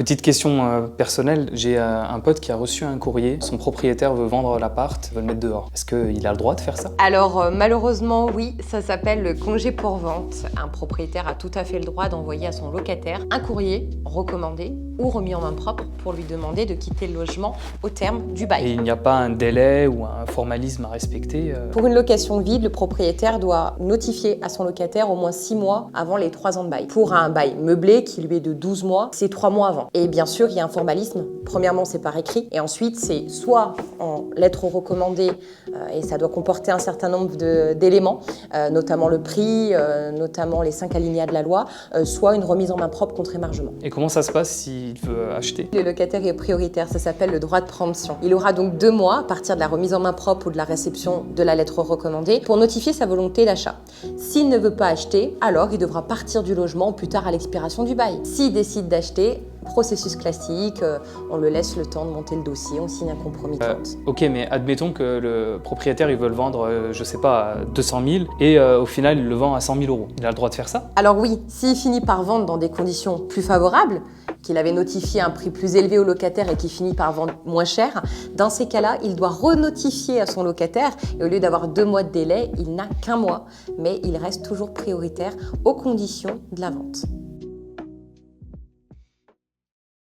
Petite question personnelle, j'ai un pote qui a reçu un courrier, son propriétaire veut vendre l'appart, veut le mettre dehors. Est-ce qu'il a le droit de faire ça? Alors malheureusement oui, ça s'appelle le congé pour vente. Un propriétaire a tout à fait le droit d'envoyer à son locataire un courrier recommandé ou remis en main propre pour lui demander de quitter le logement au terme du Et bail. il n'y a pas un délai ou un formalisme à respecter Pour une location vide, le propriétaire doit notifier à son locataire au moins 6 mois avant les 3 ans de bail. Pour un bail meublé qui lui est de 12 mois, c'est 3 mois avant. Et bien sûr, il y a un formalisme. Premièrement, c'est par écrit. Et ensuite, c'est soit en lettre recommandée, et ça doit comporter un certain nombre d'éléments, notamment le prix, notamment les 5 alinéas de la loi, soit une remise en main propre contre émargement. Et comment ça se passe s'il veut acheter? Le locataire est prioritaire, ça s'appelle le droit de préemption. Il aura donc 2 mois à partir de la remise en main propre ou de la réception de la lettre recommandée pour notifier sa volonté d'achat. S'il ne veut pas acheter, alors il devra partir du logement plus tard à l'expiration du bail. S'il décide d'acheter, processus classique, on le laisse le temps de monter le dossier, on signe un compromis de vente. Ok, mais admettons que le propriétaire il veut le vendre, je sais pas, à 200 000 et au final il le vend à 100 000 euros. Il a le droit de faire ça? Alors oui, s'il finit par vendre dans des conditions plus favorables, qu'il avait notifié un prix plus élevé au locataire et qu'il finit par vendre moins cher, dans ces cas-là, il doit renotifier à son locataire et au lieu d'avoir 2 mois de délai, il n'a qu'1 mois, mais il reste toujours prioritaire aux conditions de la vente.